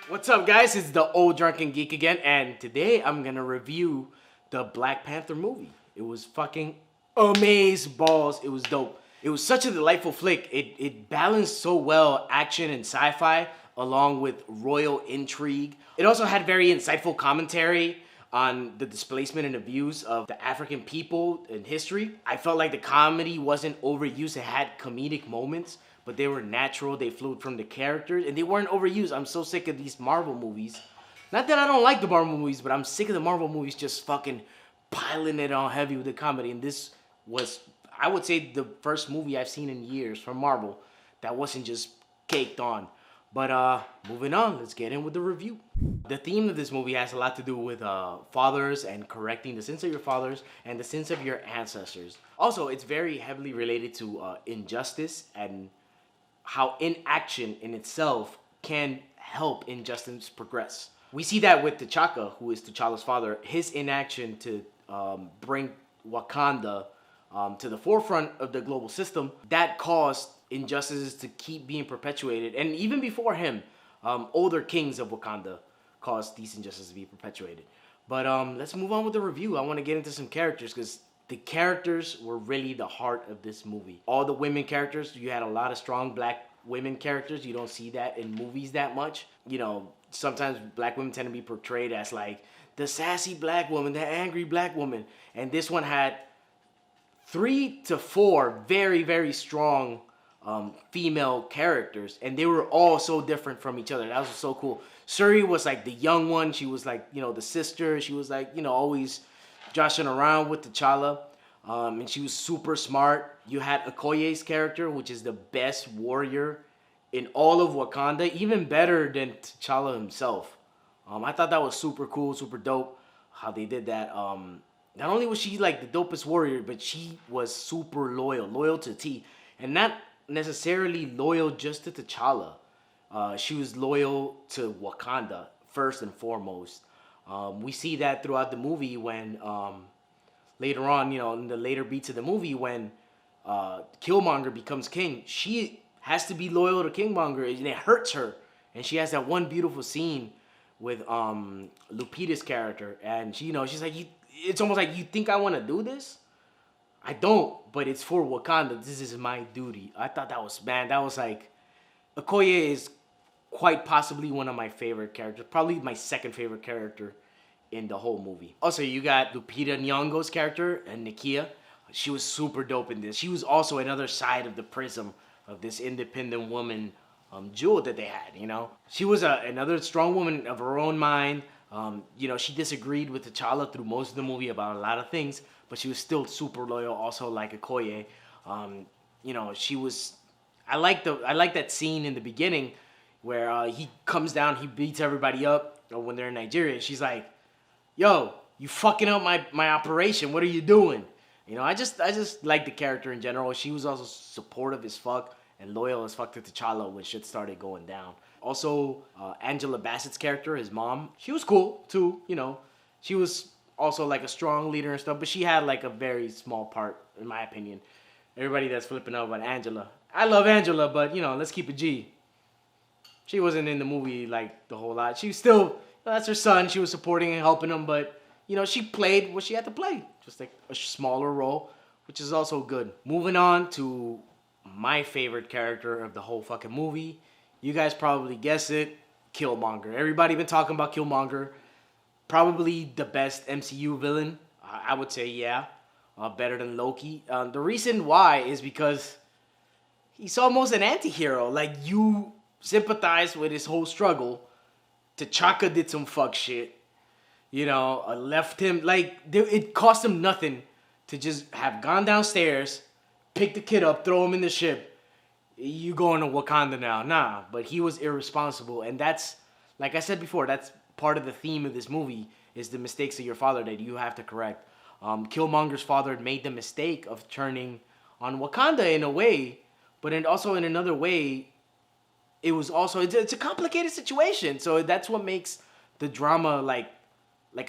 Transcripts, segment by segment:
What's up, guys? It's the Ol Drunken Geek again, and today I'm gonna review the Black Panther movie. It was fucking amaze balls. It was dope. It was such a delightful flick. It balanced so well action and sci-fi along with royal intrigue. It also had very insightful commentary on the displacement and abuse of the African people in history. I felt like the comedy wasn't overused. It had comedic moments, but they were natural. They flowed from the characters, and they weren't overused. I'm so sick of these Marvel movies. Not that I don't like the Marvel movies, but I'm sick of the Marvel movies just fucking piling it on heavy with the comedy. And this was, I would say, the first movie I've seen in years from Marvel that wasn't just caked on. But moving on, let's get in with the review. The theme of this movie has a lot to do with fathers and correcting the sins of your fathers and the sins of your ancestors. Also, it's very heavily related to injustice and how inaction in itself can help injustice progress. We see that with T'Chaka, who is T'Challa's father. His inaction to bring Wakanda to the forefront of the global system, that caused injustices to keep being perpetuated. And even before him, older kings of Wakanda caused these injustices to be perpetuated. But let's move on with the review. I want to get into some characters because the characters were really the heart of this movie. All the women characters, you had a lot of strong black women characters. You don't see that in movies that much. You know, sometimes black women tend to be portrayed as like the sassy black woman, the angry black woman. And this one had 3 to 4 very, very strong female characters, and they were all so different from each other. That was so cool. Shuri was like the young one. She was like, you know, the sister. She was like, you know, always joshing around with T'Challa, and she was super smart. You had Okoye's character, which is the best warrior in all of Wakanda, even better than T'Challa himself. I thought that was super cool, super dope how they did that. Not only was she like the dopest warrior, but she was super loyal to T, and not necessarily loyal just to T'Challa. She was loyal to Wakanda first and foremost. We see that throughout the movie when later on, you know, in the later beats of the movie when Killmonger becomes king, she has to be loyal to Killmonger, and it hurts her. And she has that one beautiful scene with Lupita's character, and she, you know, she's like, it's almost like, you think I want to do this? I don't, but it's for Wakanda. This is my duty. I thought that was, man, that was like, Okoye is quite possibly one of my favorite characters. Probably my second favorite character in the whole movie. Also, you got Lupita Nyong'o's character, and Nakia. She was super dope in this. She was also another side of the prism of this independent woman jewel that they had, you know? She was another strong woman of her own mind. You know, she disagreed with T'Challa through most of the movie about a lot of things, but she was still super loyal, also like Okoye. You know, she was. I like that scene in the beginning where he comes down, he beats everybody up when they're in Nigeria. She's like, "Yo, you fucking up my operation. What are you doing?" You know, I just like the character in general. She was also supportive as fuck and loyal as fuck to T'Challa when shit started going down. Also, Angela Bassett's character, his mom, she was cool too. You know, she was also like a strong leader and stuff, but she had like a very small part, in my opinion. Everybody that's flipping out about Angela, I love Angela, but you know, let's keep it G. She wasn't in the movie like the whole lot. She was still, that's her son. She was supporting and helping him, but you know, she played what she had to play, just like a smaller role, which is also good. Moving on to my favorite character of the whole fucking movie. You guys probably guessed it, Killmonger. Everybody been talking about Killmonger. Probably the best MCU villain. I would say, yeah. Better than Loki. The reason why is because he's almost an anti-hero. Like, you sympathize with his whole struggle. T'Chaka did some fuck shit. You know, left him, like, it cost him nothing to just have gone downstairs, pick the kid up, throw him in the ship. You going to Wakanda now. Nah, but he was irresponsible. And that's, like I said before, that's part of the theme of this movie, is the mistakes of your father that you have to correct. Killmonger's father made the mistake of turning on Wakanda in a way, but also in another way, it was also, it's a complicated situation. So that's what makes the drama like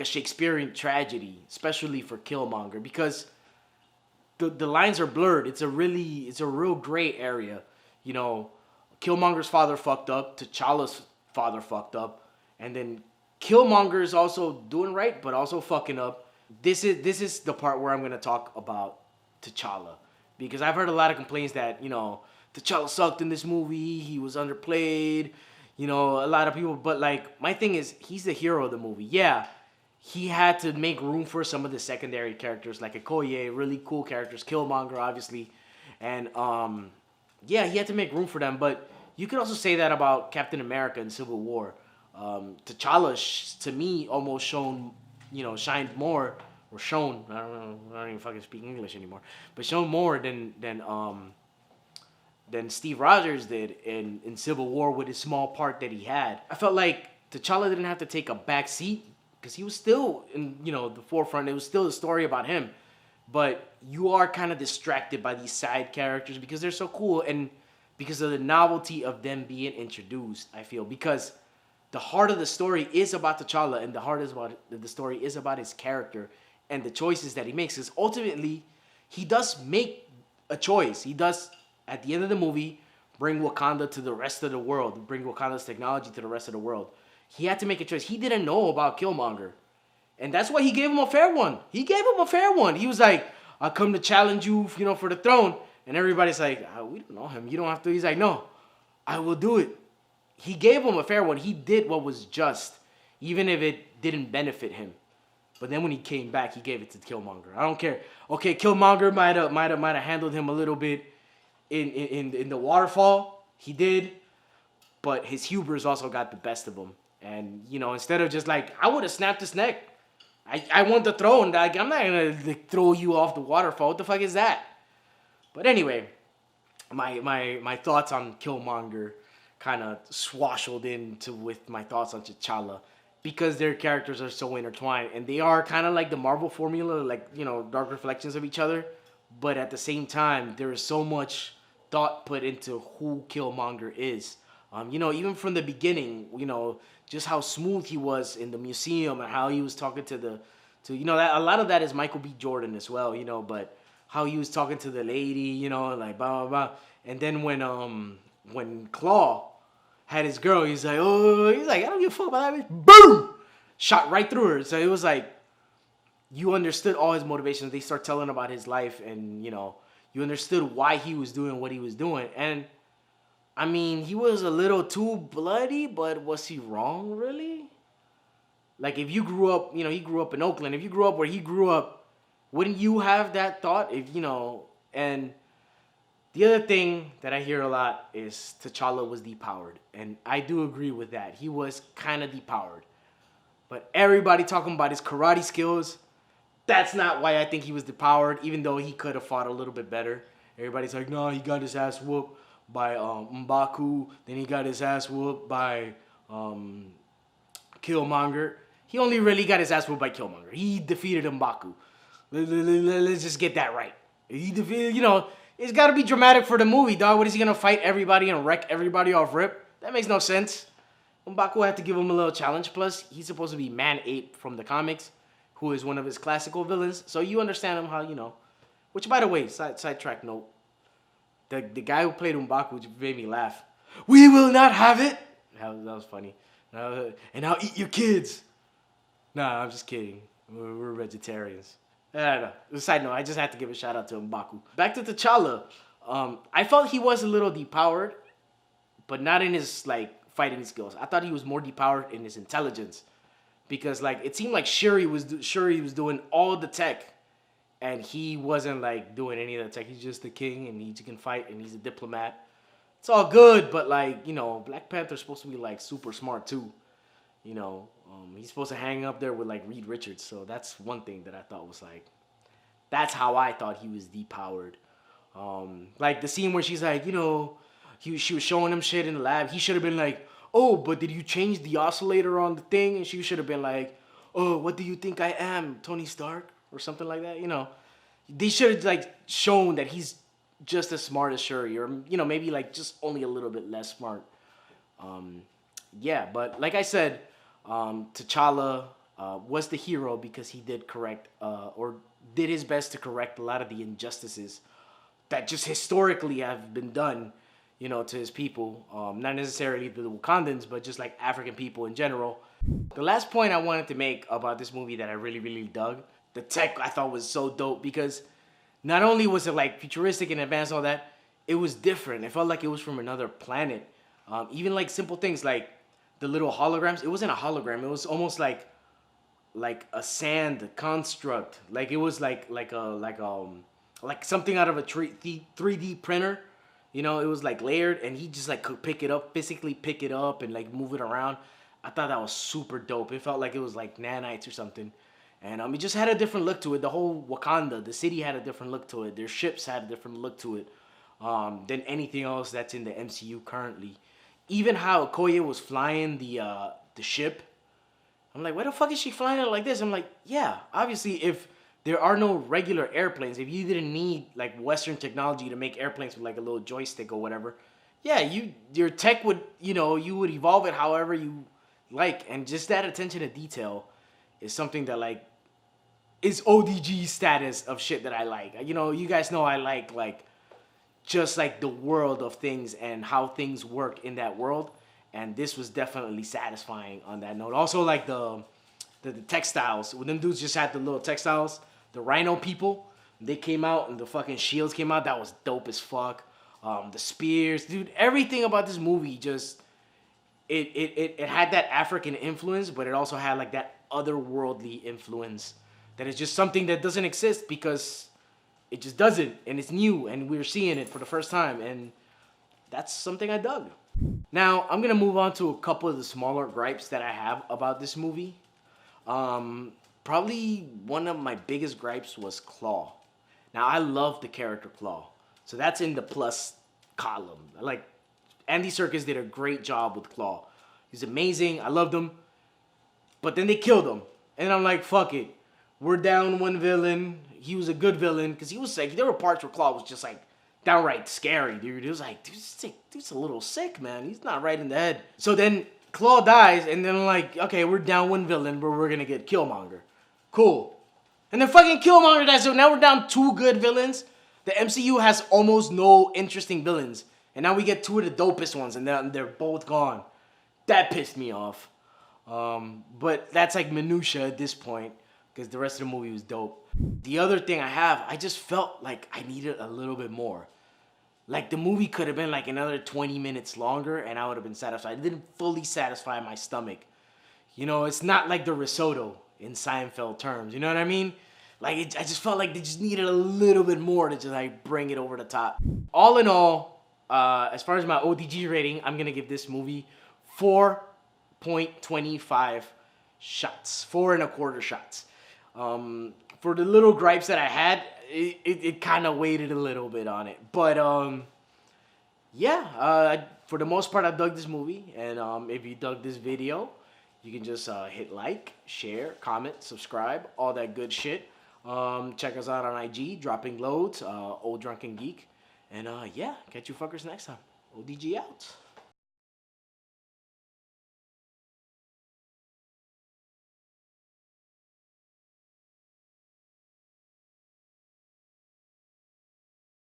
a Shakespearean tragedy, especially for Killmonger, because the lines are blurred. It's a real gray area. You know, Killmonger's father fucked up. T'Challa's father fucked up. and then Killmonger is also doing right, but also fucking up. This is the part where I'm gonna talk about T'Challa, because I've heard a lot of complaints that T'Challa sucked in this movie. He was underplayed. A lot of people. But like my thing is, he's the hero of the movie. Yeah, he had to make room for some of the secondary characters like Okoye, really cool characters, Killmonger, obviously, and yeah, he had to make room for them. But you could also say that about Captain America in Civil War. T'Challa, to me, almost shined more, or shown. I don't know. I don't even fucking speak English anymore. But shown more than Steve Rogers did in Civil War with his small part that he had. I felt like T'Challa didn't have to take a back seat because he was still in the forefront. It was still a story about him, but you are kind of distracted by these side characters because they're so cool and because of the novelty of them being introduced. I feel because the heart of the story is about T'Challa, and the heart is about the story is about his character and the choices that he makes. Because ultimately, he does make a choice. He does, at the end of the movie, bring Wakanda to the rest of the world, bring Wakanda's technology to the rest of the world. He had to make a choice. He didn't know about Killmonger, and that's why he gave him a fair one. He gave him a fair one. He was like, "I come to challenge you, for the throne," and everybody's like, "We don't know him. You don't have to." He's like, "No, I will do it." He gave him a fair one. He did what was just, even if it didn't benefit him. But then when he came back, he gave it to Killmonger. I don't care. Okay, Killmonger might have handled him a little bit in the waterfall. He did, but his hubris also got the best of him. And instead of just like, I would have snapped his neck. I want the throne. Like, I'm not gonna throw you off the waterfall. What the fuck is that? But anyway, my thoughts on Killmonger kind of swashed into with my thoughts on T'Challa, because their characters are so intertwined and they are kind of like the Marvel formula, like dark reflections of each other. But at the same time, there is so much thought put into who Killmonger is. Even from the beginning, just how smooth he was in the museum and how he was talking to that, a lot of that is Michael B. Jordan as well, but how he was talking to the lady, like blah blah blah. And then when Claw had his girl, he's like, I don't give a fuck about that bitch. Boom! Shot right through her. So it was like, you understood all his motivations. They start telling about his life, and you understood why he was doing what he was doing. And I mean, he was a little too bloody, but was he wrong, really? Like, if you grew up, he grew up in Oakland. If you grew up where he grew up, wouldn't you have that thought? And the other thing that I hear a lot is T'Challa was depowered. And I do agree with that. He was kind of depowered. But everybody talking about his karate skills, that's not why I think he was depowered, even though he could have fought a little bit better. Everybody's like, no, he got his ass whooped by M'Baku. Then he got his ass whooped by Killmonger. He only really got his ass whooped by Killmonger. He defeated M'Baku. Let's just get that right. He defeated, it's got to be dramatic for the movie, dog. What is he going to fight everybody and wreck everybody off rip? That makes no sense. M'Baku had to give him a little challenge. Plus, he's supposed to be Man-Ape from the comics, who is one of his classical villains. So you understand him how, Which, by the way, sidetrack note. The guy who played M'Baku made me laugh. We will not have it. That was funny. And I'll eat your kids. Nah, I'm just kidding. We're vegetarians. I don't know. Side note, I just had to give a shout out to M'Baku. Back to T'Challa. I felt he was a little depowered, but not in his fighting skills. I thought he was more depowered in his intelligence, because it seemed like Shuri was doing all the tech, and he wasn't doing any of the tech. He's just the king, and he can fight, and he's a diplomat. It's all good, but Black Panther's supposed to be super smart too. He's supposed to hang up there with Reed Richards. So that's one thing that I thought was that's how I thought he was depowered. The scene where she's she was showing him shit in the lab. He should have been like, oh, but did you change the oscillator on the thing? And she should have been like, oh, what do you think I am, Tony Stark? Or something like that, They should have shown that he's just as smart as Shuri, or maybe just only a little bit less smart. Yeah, but like I said, T'Challa was the hero because he did correct or did his best to correct a lot of the injustices that just historically have been done. you know, to his people. Not necessarily the Wakandans, but just like African people in general. The last point I wanted to make about this movie that I really, really dug, the tech I thought was so dope because not only was it like futuristic and advanced and all that, it was different. It felt like it was from another planet. Even like simple things like the little holograms. It wasn't a hologram. It was almost like a sand construct. Like it was like something out of a 3D printer. You know, it was like layered, and he just like could pick it up, physically pick it up, and like move it around. I thought that was super dope. It felt like it was like nanites or something. And it just had a different look to it. The whole Wakanda, the city had a different look to it. Their ships had a different look to it than anything else that's in the MCU currently. Even how Okoye was flying the ship. I'm like, why the fuck is she flying it like this? I'm like, yeah, obviously if there are no regular airplanes, if you didn't need like Western technology to make airplanes with like a little joystick or whatever, yeah, your tech would, you would evolve it however you like. And just that attention to detail is something that like is ODG status of shit that I like. You guys know I like just like the world of things and how things work in that world. And this was definitely satisfying on that note. Also like the textiles. When them dudes just had the little textiles, the rhino people, they came out and the fucking shields came out. That was dope as fuck. The spears, dude, everything about this movie just it had that African influence, but it also had like that otherworldly influence that is just something that doesn't exist because it just doesn't, and it's new, and we're seeing it for the first time, and that's something I dug. Now, I'm gonna move on to a couple of the smaller gripes that I have about this movie. Probably one of my biggest gripes was Claw. Now, I love the character Claw, so that's in the plus column. Like, Andy Serkis did a great job with Claw. He's amazing. I loved him. But then they killed him. And I'm like, fuck it. We're down one villain. He was a good villain. Because he was like, there were parts where Claw was just like downright scary, dude. It was like, dude's sick. Dude's a little sick, man. He's not right in the head. So then Claw dies. And then I'm like, okay, we're down one villain. But we're going to get Killmonger. Cool. And then fucking Killmonger dies. So now we're down two good villains. The MCU has almost no interesting villains. And now we get two of the dopest ones, and they're both gone. That pissed me off. But that's like minutia at this point, because the rest of the movie was dope. The other thing I just felt like I needed a little bit more. Like the movie could have been like another 20 minutes longer, and I would have been satisfied. It didn't fully satisfy my stomach. It's not like the risotto in Seinfeld terms. You know what I mean? Like I just felt like they just needed a little bit more to just like bring it over the top. All in all, as far as my ODG rating, I'm going to give this movie 4.25 shots. 4.25 shots. For the little gripes that I had, it kind of weighted a little bit on it. But, for the most part, I dug this movie. And if you dug this video, you can just hit like, share, comment, subscribe, all that good shit. Check us out on IG, dropping loads, Ol Drunken Geek. And catch you fuckers next time. ODG out.